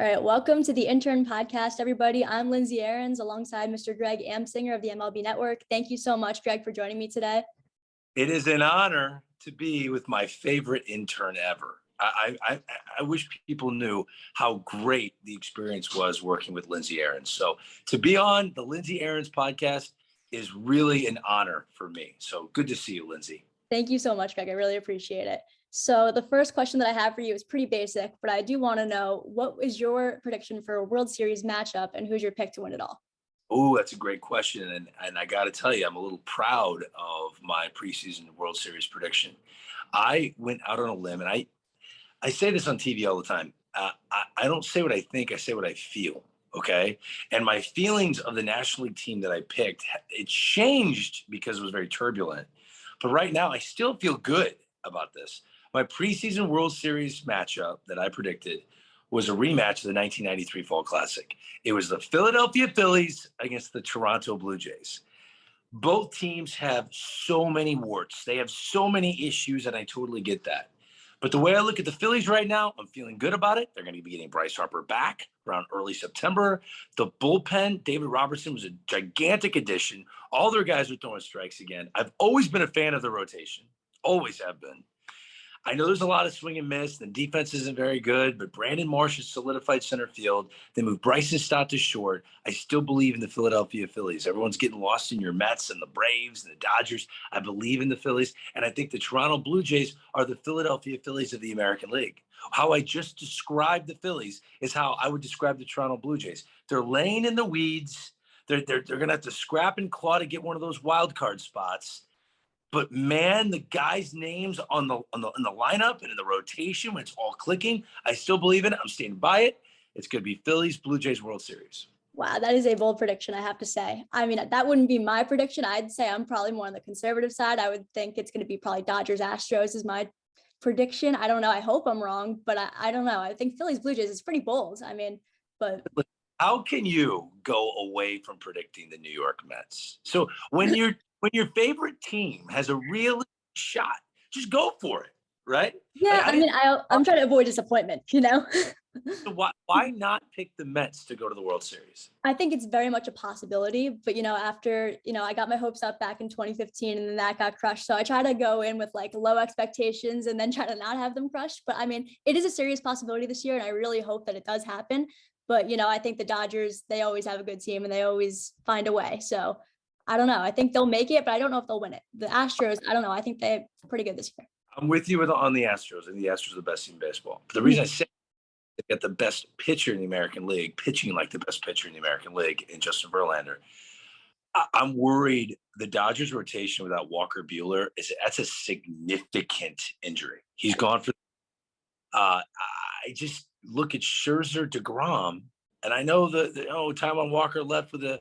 All right, welcome to the Intern podcast, everybody. I'm Lindsay Ahrens alongside Mr. Greg Amsinger of the MLB Network. Thank you so much, Greg, for joining me today. It is an honor to be with my favorite intern ever. I wish people knew how great the experience was working with Lindsay Ahrens. So to be on the Lindsay Ahrens podcast is really an honor for me. So good to see you, Lindsay. Thank you so much, Greg. I really appreciate it. So the first question that I have for you is pretty basic, but I do want to know, what is your prediction for a World Series matchup and who's your pick to win it all? Oh, that's a great question. And I got to tell you, I'm a little proud of my preseason World Series prediction. I went out on a limb, and I say this on TV all the time. I don't say what I think, I say what I feel. Okay. And my feelings of the National League team that I picked, it changed because it was very turbulent. But right now, I still feel good about this. My preseason World Series matchup that I predicted was a rematch of the 1993 Fall Classic. It was the Philadelphia Phillies against the Toronto Blue Jays. Both teams have so many warts. They have so many issues, and I totally get that. But the way I look at the Phillies right now, I'm feeling good about it. They're going to be getting Bryce Harper back around early September. The bullpen, David Robertson was a gigantic addition. All their guys are throwing strikes again. I've always been a fan of the rotation. Always have been. I know there's a lot of swing and miss. The defense isn't very good, but Brandon Marsh has solidified center field. They moved Bryson Stott to short. I still believe in the Philadelphia Phillies. Everyone's getting lost in your Mets and the Braves and the Dodgers. I believe in the Phillies, and I think the Toronto Blue Jays are the Philadelphia Phillies of the American League. How I just described the Phillies is how I would describe the Toronto Blue Jays. They're laying in the weeds. They're going to have to scrap and claw to get one of those wild card spots. But man, the guys' names on the lineup and in the rotation, when it's all clicking, I still believe in it. I'm standing by it. It's going to be Phillies, Blue Jays World Series. Wow, that is a bold prediction, I have to say. I mean, that wouldn't be my prediction. I'd say I'm probably more on the conservative side. I would think it's going to be probably Dodgers, Astros is my prediction. I don't know. I hope I'm wrong, but I don't know. I think Phillies, Blue Jays is pretty bold. I mean, but how can you go away from predicting the New York Mets? So when your favorite team has a real shot, just go for it, right? yeah, I'm trying to avoid disappointment, So why not pick the Mets to go to the World Series? I think it's very much a possibility, but after, I got my hopes up back in 2015 and then that got crushed. So I try to go in with like low expectations and then try to not have them crushed. But I mean, it is a serious possibility this year and I really hope that it does happen. But, I think the Dodgers, they always have a good team and they always find a way. So I don't know. I think they'll make it, but I don't know if they'll win it. The Astros, I don't know. I think they're pretty good this year. I'm with you on the Astros. I think the Astros are the best team in baseball. But the reason I say they got the best pitcher in the American League, pitching like the best pitcher in the American League in Justin Verlander. I'm worried the Dodgers rotation without Walker Buehler that's a significant injury. He's gone for. I just look at Scherzer, DeGrom, and I know the time on Walker left with the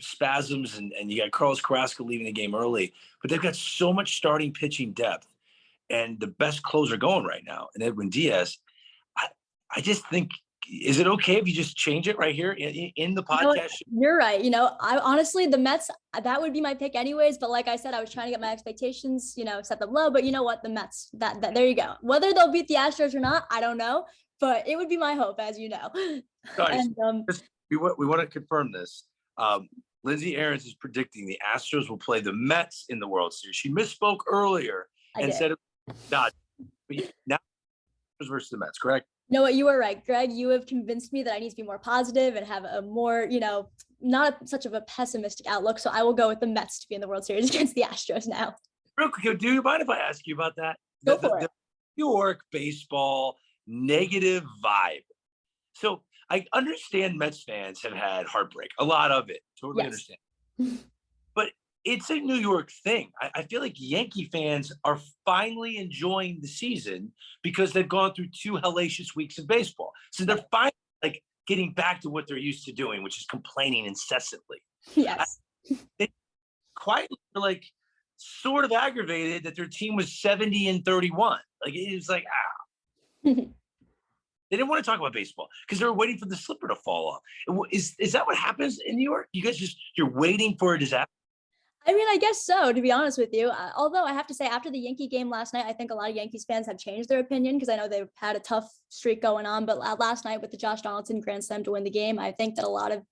spasms, and you got Carlos Carrasco leaving the game early, but they've got so much starting pitching depth, and the best closer going right now, and Edwin Diaz. I just think, is it okay if you just change it right here in the podcast? You're right. I honestly, the Mets, that would be my pick anyways. But like I said, I was trying to get my expectations, set them low. But you know what? The Mets, that there you go. Whether they'll beat the Astros or not, I don't know. But it would be my hope, as you know. Guys, we want to confirm this. Lindsay Ahrens is predicting the Astros will play the Mets in the World Series. She misspoke earlier and said, "Not now versus the Mets." Correct? You know what? You were right, Greg. You have convinced me that I need to be more positive and have a more, not such of a pessimistic outlook. So I will go with the Mets to be in the World Series against the Astros now. Real quick, do you mind if I ask you about that? Go for it. The New York baseball negative vibe. So I understand Mets fans have had heartbreak, a lot of it. Totally understand. But it's a New York thing. I feel like Yankee fans are finally enjoying the season because they've gone through 2 hellacious weeks of baseball. So they're finally getting back to what they're used to doing, which is complaining incessantly. Yes. They quietly sort of aggravated that their team was 70-31. It was They didn't want to talk about baseball because they were waiting for the slipper to fall off. Is that what happens in New York? You guys you're waiting for a disaster? I mean, I guess so, to be honest with you. Although I have to say, after the Yankee game last night, I think a lot of Yankees fans have changed their opinion because I know they've had a tough streak going on. But last night with the Josh Donaldson grand slam to win the game, I think that a lot of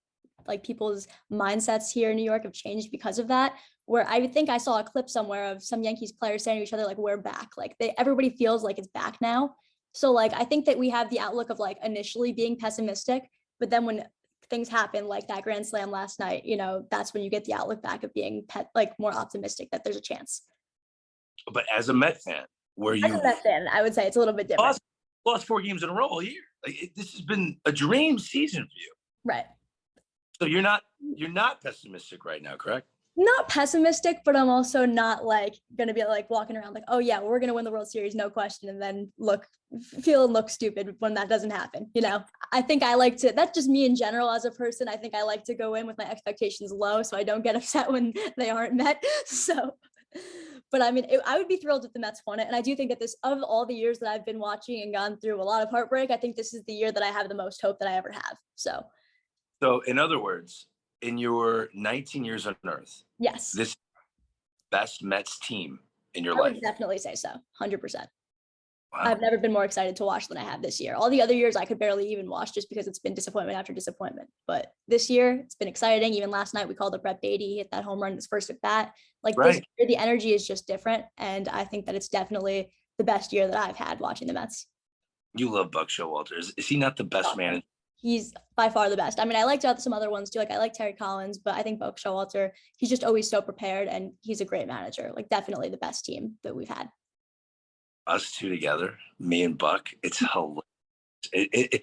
like people's mindsets here in New York have changed because of that. Where I think I saw a clip somewhere of some Yankees players saying to each other, like, we're back. Like everybody feels like it's back now. So like I think that we have the outlook of like initially being pessimistic, but then when things happen like that grand slam last night, that's when you get the outlook back of being like more optimistic that there's a chance. But as a Met fan, where As a you've Mets fan, I would say it's a little bit different. lost 4 games in a row all year, like, this has been a dream season for you. Right. So you're not pessimistic right now, correct? Not pessimistic, but I'm also not like gonna be like walking around like, oh yeah, we're gonna win the World Series, no question, and then look stupid when that doesn't happen. I think I like to. That's just me in general as a person. I think I like to go in with my expectations low, so I don't get upset when they aren't met. So, but I mean, I would be thrilled if the Mets won it, and I do think that this, of all the years that I've been watching and gone through a lot of heartbreak, I think this is the year that I have the most hope that I ever have. So, In other words, in your 19 years on Earth, yes, this best Mets team in your I would life. definitely say so, 100%. Wow. I've never been more excited to watch than I have this year. All the other years I could barely even watch just because it's been disappointment after disappointment. But this year it's been exciting. Even last night we called up Brett Beatty. He hit that home run his first at bat. Like this Right. year, the energy is just different. And I think that it's definitely the best year that I've had watching the Mets. You love Buck Showalter. Is he not the best man? He's by far the best. I mean, I liked some other ones too. Like I like Terry Collins, but I think Buck Showalter, he's just always so prepared and he's a great manager. Like definitely the best team that we've had. Us two together, me and Buck, it's hilarious.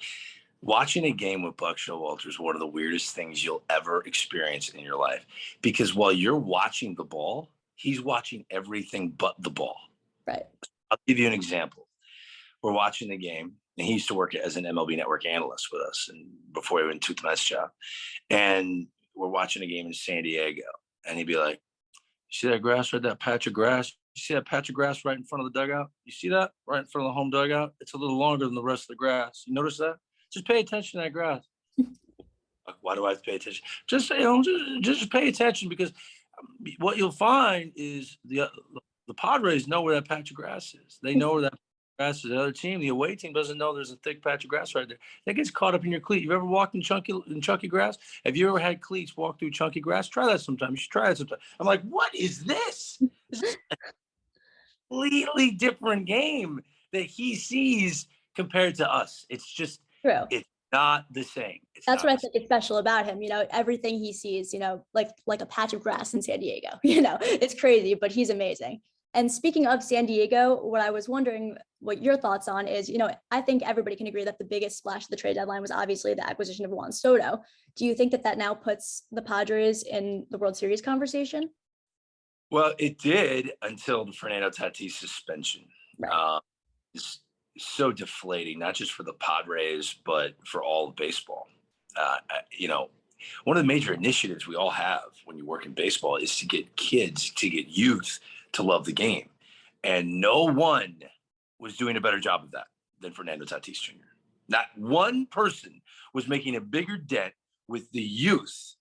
Watching a game with Buck Showalter is one of the weirdest things you'll ever experience in your life, because while you're watching the ball, he's watching everything but the ball. Right. I'll give you an example. We're watching the game, and he used to work as an MLB Network analyst with us, and before he went to the Mets job. And we're watching a game in San Diego, and he'd be like, "You see that grass right? That patch of grass? You see that patch of grass right in front of the dugout? You see that right in front of the home dugout? It's a little longer than the rest of the grass. You notice that? Just pay attention to that grass." Why do I have to pay attention? Just just pay attention, because what you'll find is the Padres know where that patch of grass is. They know where that grass is. The other team, the away team, doesn't know there's a thick patch of grass right there. That gets caught up in your cleat. You've ever walked in chunky grass? Have you ever had cleats walk through chunky grass? Try that sometime. You should try it sometime. I'm like, what is this? This is a completely different game that he sees compared to us. It's just, True. it's not the same. That's what I think is special about him. Everything he sees, like a patch of grass in San Diego, it's crazy, but he's amazing. And speaking of San Diego, what I was wondering what your thoughts on is, I think everybody can agree that the biggest splash of the trade deadline was obviously the acquisition of Juan Soto. Do you think that now puts the Padres in the World Series conversation? Well, it did until the Fernando Tatis suspension. Right. It's so deflating, not just for the Padres, but for all of baseball. One of the major initiatives we all have when you work in baseball is to get kids, to get youth to love the game. And no one was doing a better job of that than Fernando Tatis Jr. Not one person was making a bigger dent with the youth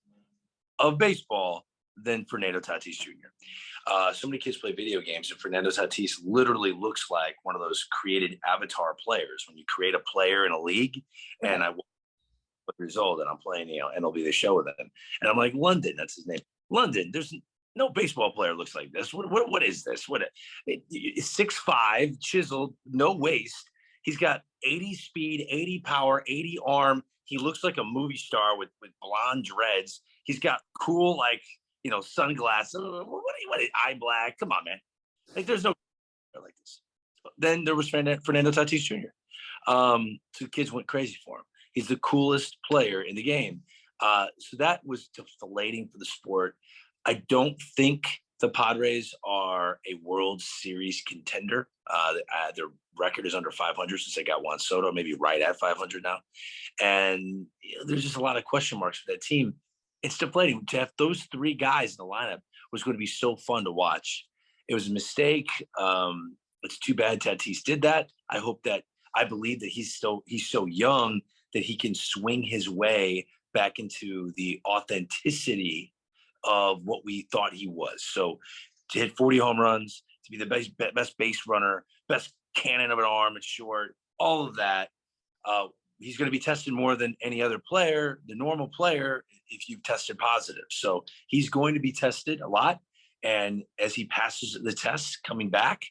of baseball than Fernando Tatis Jr. So many kids play video games, and Fernando Tatis literally looks like one of those created avatar players. When you create a player in a league, and I was years old, and I'm playing, MLB The Show with him, and I'm like, London, that's his name. London, there's no baseball player looks like this. What is this? It's 6'5", chiseled, no waist. He's got 80 speed, 80 power, 80 arm. He looks like a movie star with blonde dreads. He's got cool, sunglasses. What eye black? Come on, man. Like, there's no like this. Then there was Fernando Tatis Jr. So the kids went crazy for him. He's the coolest player in the game. So that was deflating for the sport. I don't think the Padres are a World Series contender. Their record is under 500 since they got Juan Soto, maybe right at 500 now. And there's just a lot of question marks for that team. It's deflating. To have those three guys in the lineup was going to be so fun to watch. It was a mistake. It's too bad Tatis did that. I believe that he's so young that he can swing his way back into the authenticity of what we thought he was. So to hit 40 home runs, to be the best base runner, best cannon of an arm and short, all of that. He's going to be tested more than any other player, the normal player, if you've tested positive. So he's going to be tested a lot. And as he passes the tests coming back,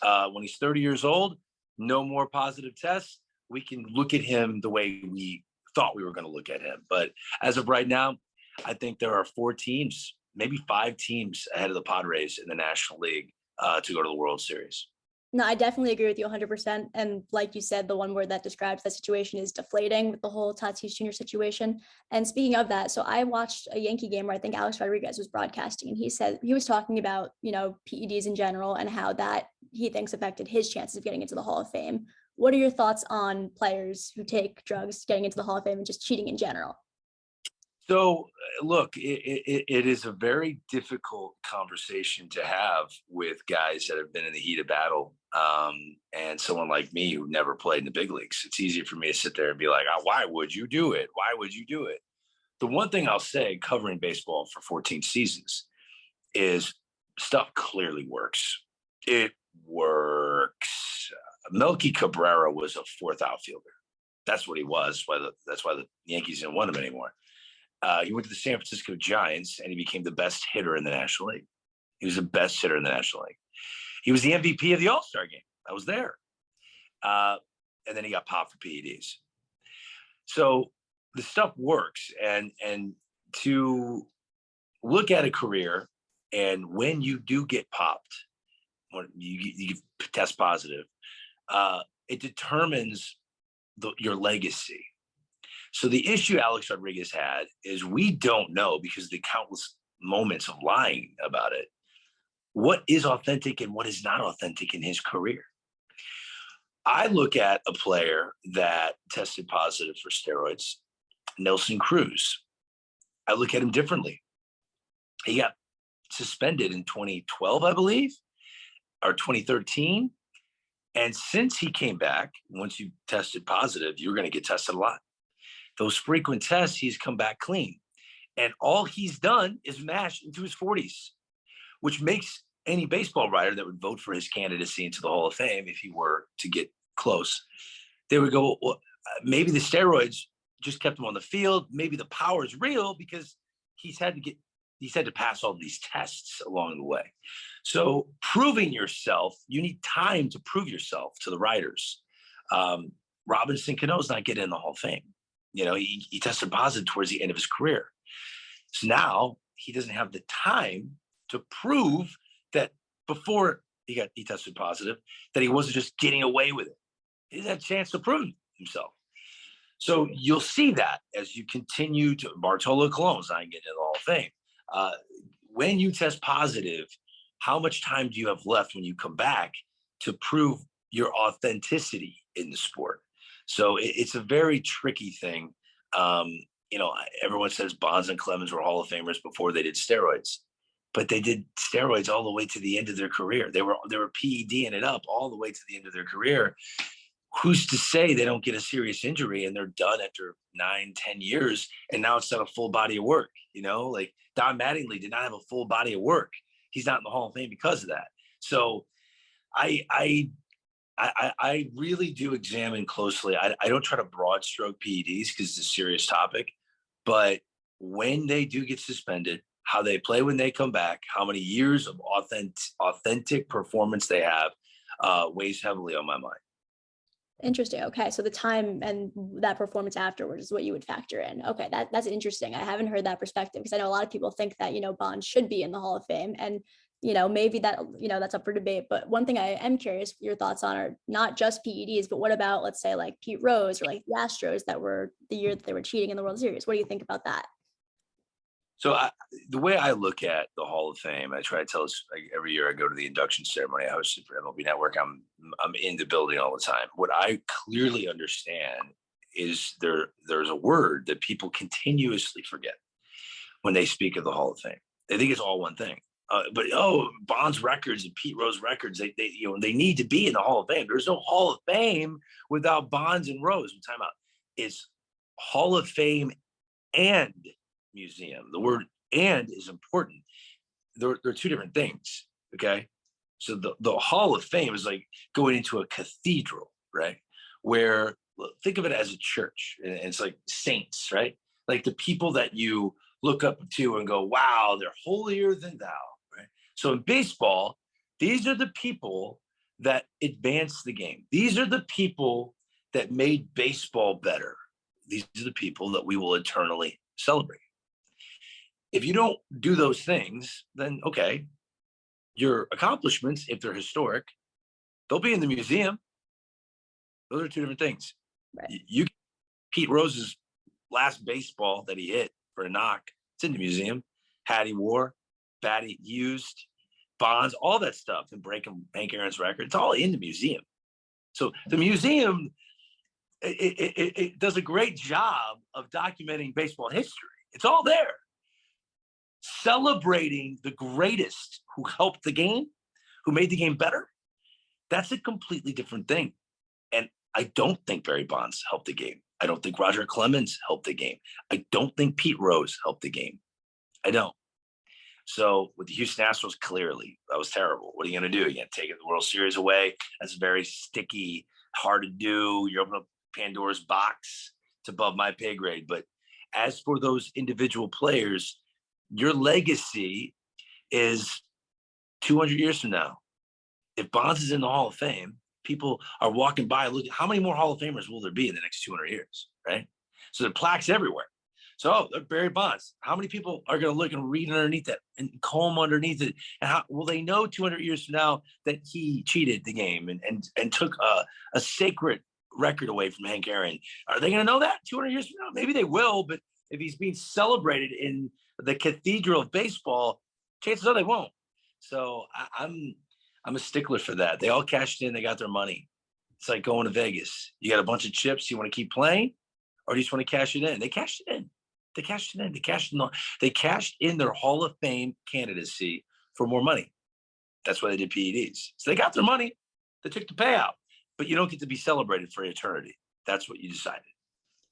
when he's 30 years old, no more positive tests, we can look at him the way we thought we were going to look at him. But as of right now, I think there are 4 teams, maybe 5 teams ahead of the Padres in the National League to go to the World Series. No, I definitely agree with you 100%. And like you said, the one word that describes that situation is deflating with the whole Tatis Jr. situation. And speaking of that, so I watched a Yankee game where I think Alex Rodriguez was broadcasting, and he said he was talking about, PEDs in general and how that he thinks affected his chances of getting into the Hall of Fame. What are your thoughts on players who take drugs getting into the Hall of Fame and just cheating in general? So, look, it is a very difficult conversation to have with guys that have been in the heat of battle. And someone like me who never played in the big leagues. It's easy for me to sit there and be like, oh, why would you do it? Why would you do it? The one thing I'll say, covering baseball for 14 seasons, is stuff clearly works. It works. Melky Cabrera was a 4th outfielder. That's what he was. That's why the Yankees didn't want him anymore. He went to the San Francisco Giants, and he became the best hitter in the National League. He was the best hitter in the National League. He was the MVP of the All-Star game. I was there. And then he got popped for PEDs. So the stuff works. And to look at a career, and when you do get popped, when you test positive, it determines your legacy. So the issue Alex Rodriguez had is we don't know, because of the countless moments of lying about it, what is authentic and what is not authentic in his career. I look at a player that tested positive for steroids, Nelson Cruz. I look at him differently. He got suspended in 2012, I believe, or 2013. And since he came back, once you tested positive, you're going to get tested a lot. Those frequent tests, he's come back clean. And all he's done is mash into his 40s, which makes any baseball writer that would vote for his candidacy into the Hall of Fame, if he were to get close, they would go, well, maybe the steroids just kept him on the field. Maybe the power is real because he's had to pass all these tests along the way. So proving yourself, you need time to prove yourself to the writers. Robinson Cano's not getting in the Hall of Fame. He tested positive towards the end of his career. So now he doesn't have the time to prove that before he tested positive, that he wasn't just getting away with it. He had a chance to prove himself. So you'll see that as you continue to, Bartolo Colon's not getting in the Hall of Fame. When you test positive, how much time do you have left when you come back to prove your authenticity in the sport? So it's a very tricky thing. Everyone says Bonds and Clemens were Hall of Famers before they did steroids, but they did steroids all the way to the end of their career. They were PEDing it up all the way to the end of their career. Who's to say they don't get a serious injury and they're done after 9, 10 years, and now it's not a full body of work? Like Don Mattingly did not have a full body of work. He's not in the Hall of Fame because of that. So I really do examine closely. I don't try to broad stroke PEDs because it's a serious topic, but when they do get suspended, how they play when they come back, how many years of authentic performance they have, weighs heavily on my mind. Interesting. Okay. So the time and that performance afterwards is what you would factor in. Okay. That's interesting. I haven't heard that perspective, because I know a lot of people think that, Bonds should be in the Hall of Fame, and, maybe that, that's up for debate. But one thing I am curious your thoughts on are not just PEDs, but what about, let's say, like Pete Rose or like the Astros that were the year that they were cheating in the World Series? What do you think about that? So the way I look at the Hall of Fame, I try to tell us, like, every year I go to the induction ceremony. I hosted for MLB Network. I'm in the building all the time. What I clearly understand is there's a word that people continuously forget when they speak of the Hall of Fame. They think it's all one thing. But Bonds records and Pete Rose records, they need to be in the Hall of Fame. There's no Hall of Fame without Bonds and Rose. Time out. It's Hall of Fame and museum. The word and is important. They're two different things. Okay. So the Hall of Fame is like going into a cathedral, right? Where think of it as a church, and it's like saints, right? Like the people that you look up to and go, wow, they're holier than thou, right? So in baseball, these are the people that advance the game. These are the people that made baseball better. These are the people that we will eternally celebrate. If you don't do those things, then okay, your accomplishments, if they're historic, they'll be in the museum. Those are two different things. Right. You Pete Rose's last baseball that he hit for a knock, it's in the museum. Hat he wore, bat he used, Bonds, all that stuff, and breaking Hank Aaron's record. It's all in the museum. So the museum, it does a great job of documenting baseball history. It's all there. Celebrating the greatest who helped the game, who made the game better, that's a completely different thing. And I don't think Barry Bonds helped the game. I don't think Roger Clemens helped the game. I don't think Pete Rose helped the game. I don't. So with the Houston Astros, clearly, that was terrible. What are you going to do? You're going to take the World Series away? That's very sticky, hard to do. You open up Pandora's box. It's above my pay grade. But as for those individual players, your legacy is 200 years from now. If Bonds is in the Hall of Fame, people are walking by, looking, how many more Hall of Famers will there be in the next 200 years, right? So there are plaques everywhere. So, oh, they're Barry Bonds. How many people are going to look and read underneath that and comb underneath it? And how will they know 200 years from now that he cheated the game and took a sacred record away from Hank Aaron? Are they going to know that 200 years from now? Maybe they will, but if he's being celebrated in the cathedral of baseball, chances are they won't. So I'm a stickler for that. They all cashed in. They got their money. It's like going to Vegas. You got a bunch of chips. You want to keep playing, or do you just want to cash it in? They cashed it in. They cashed it in. They cashed in their Hall of Fame candidacy for more money. That's why they did PEDs. So they got their money. They took the payout, but you don't get to be celebrated for eternity. That's what you decided.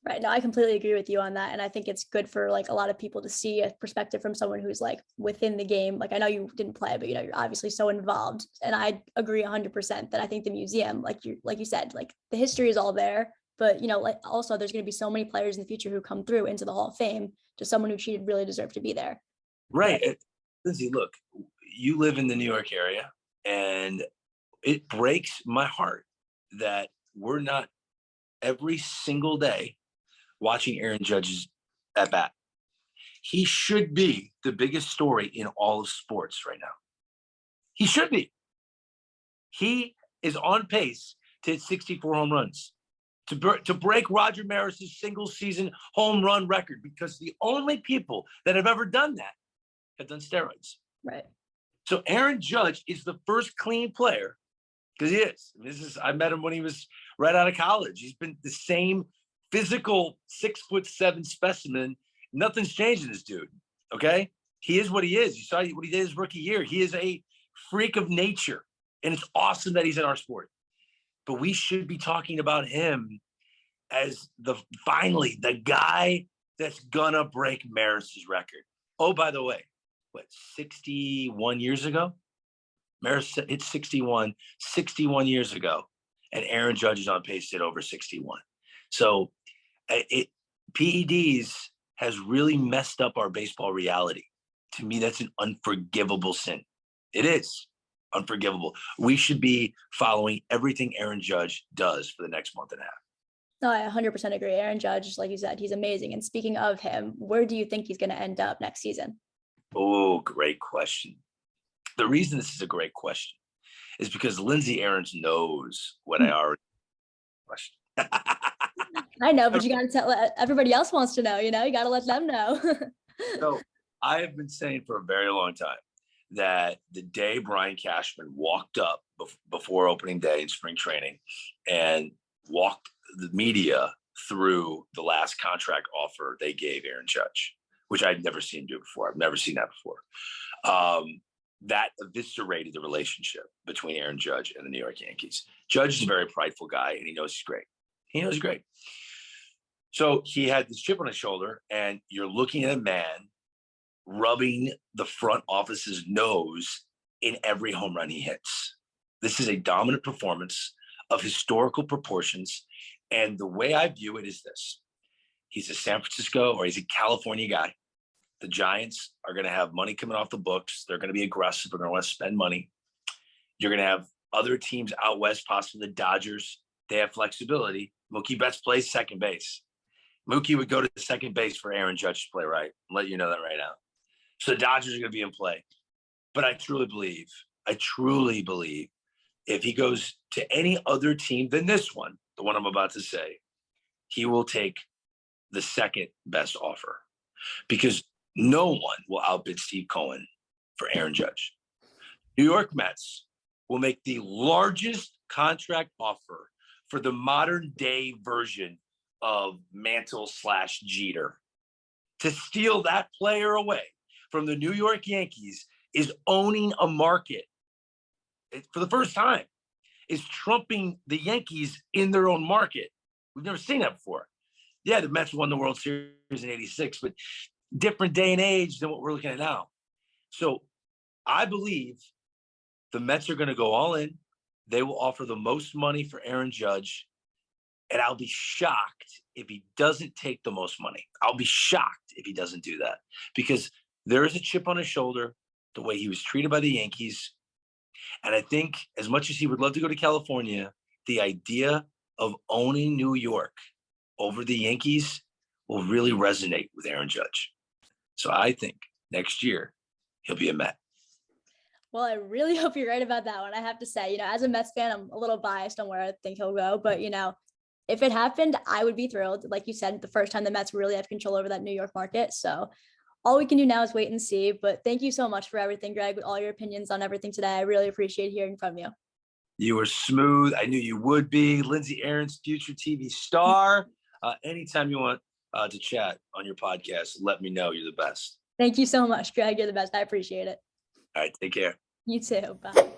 Right. No, I completely agree with you on that. And I think it's good for like a lot of people to see a perspective from someone who's like within the game. Like I know you didn't play, but you're obviously so involved. And I agree 100% that I think the museum, like you said, like the history is all there. But like also there's going to be so many players in the future who come through into the Hall of Fame. Just someone who cheated really deserved to be there. Right. But, Lindsay, look, you live in the New York area, and it breaks my heart that we're not every single day watching Aaron Judge's at bat. He should be the biggest story in all of sports right now. He should be. He is on pace to hit 64 home runs, to break Roger Maris's single season home run record, because the only people that have ever done that have done steroids. Right. So Aaron Judge is the first clean player, because he is. I met him when he was right out of college. He's been the same physical 6'7" specimen. Nothing's changed in this dude. Okay. He is what he is. You saw what he did his rookie year. He is a freak of nature, and it's awesome that he's in our sport. But we should be talking about him as finally the guy that's gonna break Maris's record. Oh, by the way, 61 years ago? Maris hit 61 years ago, and Aaron Judge is on pace to hit over 61. So PEDs has really messed up our baseball reality. To me, that's an unforgivable sin. It is unforgivable. We should be following everything Aaron Judge does for the next month and a half. No, I 100% agree. Aaron Judge, like you said, he's amazing. And speaking of him, where do you think he's going to end up next season? Oh, great question. The reason this is a great question is because Lindsay Aarons knows what I already question. I know, but you got to tell everybody else wants to know, you got to let them know. So I have been saying for a very long time that the day Brian Cashman walked up before opening day in spring training and walked the media through the last contract offer they gave Aaron Judge, which I'd never seen him do before. I've never seen that before. That eviscerated the relationship between Aaron Judge and the New York Yankees. Judge is a very prideful guy, and he knows he's great. He knows he's great. So he had this chip on his shoulder, and you're looking at a man rubbing the front office's nose in every home run he hits. This is a dominant performance of historical proportions. And the way I view it is this: he's a San Francisco, or he's a California guy. The Giants are going to have money coming off the books. They're going to be aggressive. They're going to want to spend money. You're going to have other teams out west, possibly the Dodgers. They have flexibility. Mookie Betts plays second base. Mookie would go to second base for Aaron Judge to play right. I'll let you know that right now. So the Dodgers are going to be in play. But I truly believe if he goes to any other team than this one, the one I'm about to say, he will take the second best offer, because no one will outbid Steve Cohen for Aaron Judge. New York Mets will make the largest contract offer for the modern day version of Mantle/Jeter. To steal that player away from the New York Yankees is owning a market. For the first time, is trumping the Yankees in their own market. We've never seen that before. Yeah, the Mets won the World Series in '86, but different day and age than what we're looking at now. So I believe the Mets are going to go all in. They will offer the most money for Aaron Judge. And I'll be shocked if he doesn't take the most money. I'll be shocked if he doesn't do that, because there is a chip on his shoulder, the way he was treated by the Yankees. And I think as much as he would love to go to California, the idea of owning New York over the Yankees will really resonate with Aaron Judge. So I think next year he'll be a Met. Well, I really hope you're right about that one. I have to say, as a Mets fan, I'm a little biased on where I think he'll go. But, if it happened, I would be thrilled. Like you said, the first time the Mets really have control over that New York market. So all we can do now is wait and see. But thank you so much for everything, Greg, with all your opinions on everything today. I really appreciate hearing from you. You were smooth. I knew you would be. Lindsay Ahrens, future TV star. Anytime you want to chat on your podcast, let me know. You're the best. Thank you so much, Greg. You're the best. I appreciate it. All right. Take care. You too. Bye.